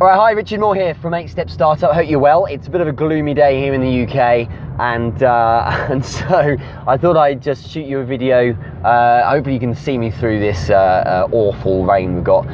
All right, hi, Richard Moore here from 8StepStartup. Hope you're well. It's a bit of a gloomy day here in the UK, and so I thought I'd just shoot you a video. Hopefully you can see me through this awful rain we've got.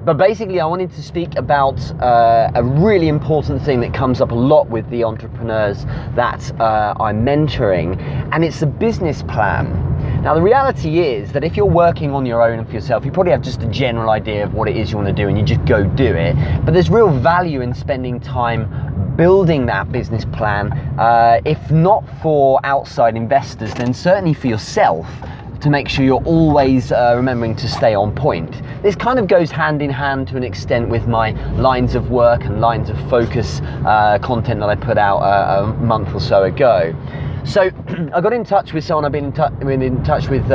But basically I wanted to speak about a really important thing that comes up a lot with the entrepreneurs that I'm mentoring, and it's a business plan. Now, the reality is that if you're working on your own and for yourself, you probably have just a general idea of what it is you want to do and you just go do it. But there's real value in spending time building that business plan, if not for outside investors, then certainly for yourself, to make sure you're always remembering to stay on point. This kind of goes hand in hand to an extent with my lines of work and lines of focus content that I put out a month or so ago. So I got in touch with someone I've been in touch with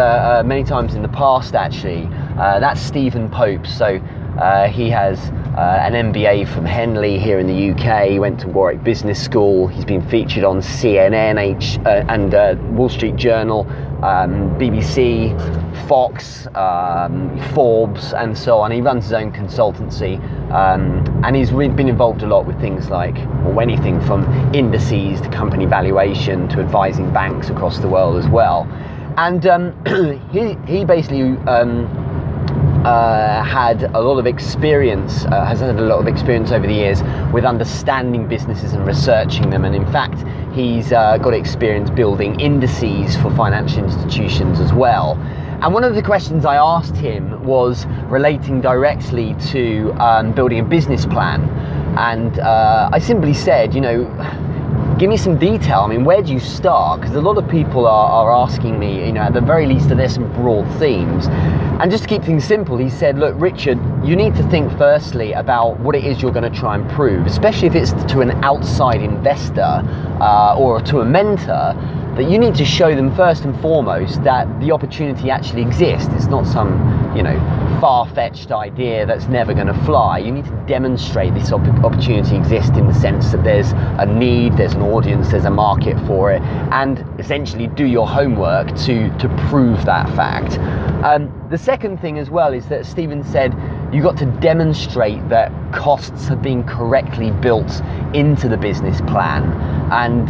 many times in the past, actually. That's Stephen Pope. So he has an MBA from Henley here in the UK. He went to Warwick Business School. He's been featured on CNN and Wall Street Journal, BBC, Fox, Forbes, and so on. He runs his own consultancy, and he's been involved a lot with things like, or anything from indices to company valuation to advising banks across the world as well. And he basically had a lot of experience, has had a lot of experience over the years with understanding businesses and researching them, and in fact he's got experience building indices for financial institutions as well. And one of the questions I asked him was relating directly to building a business plan, and I simply said, you know, give me some detail. I mean, where do you start? Because a lot of people are asking me, you know, at the very least, are there some broad themes? And just to keep things simple, he said, look, Richard, you need to think firstly about what it is you're going to try and prove, especially if it's to an outside investor or to a mentor, that you need to show them first and foremost that the opportunity actually exists. It's not some, you know, far-fetched idea that's never going to fly. You need to demonstrate this opportunity exists in the sense that there's a need, there's an audience, there's a market for it, and essentially do your homework to prove that fact. The second thing as well is that Stephen said you've got to demonstrate that costs have been correctly built into the business plan. And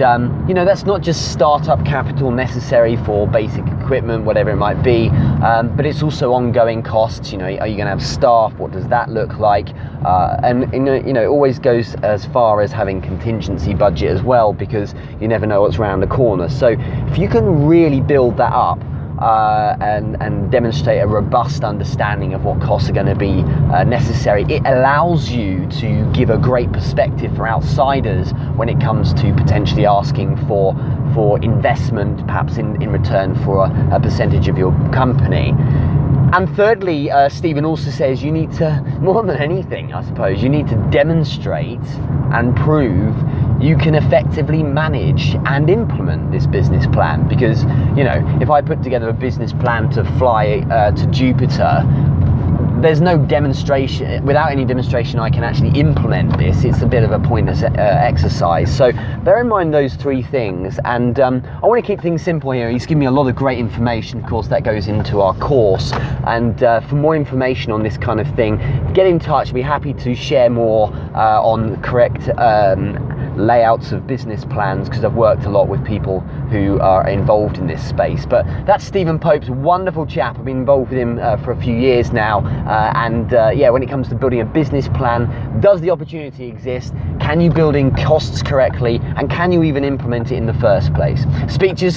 you know, that's not just startup capital necessary for basic equipment, whatever it might be, but it's also ongoing costs. You know, are you going to have staff? What does that look like? And you know, it always goes as far as having contingency budget as well, because you never know what's around the corner. So if you can really build that up, and demonstrate a robust understanding of what costs are going to be necessary, it allows you to give a great perspective for outsiders when it comes to potentially asking for investment, perhaps in return for a percentage of your company. And thirdly, Stephen also says you need to, more than anything, I suppose, you need to demonstrate and prove you can effectively manage and implement this business plan. Because, you know, if I put together a business plan to fly to Jupiter, there's no demonstration. Without any demonstration I can actually implement this. It's a bit of a pointless exercise. So bear in mind those three things, and I want to keep things simple here. He's given me a lot of great information. Of course, that goes into our course, and for more information on this kind of thing, get in touch. I'd be happy to share more on correct layouts of business plans, because I've worked a lot with people who are involved in this space. But that's Stephen Pope's, a wonderful chap. I've been involved with him for a few years now, and yeah, when it comes to building a business plan, does the opportunity exist? Can you build in costs correctly, and can you even implement it in the first place? Speak to you soon.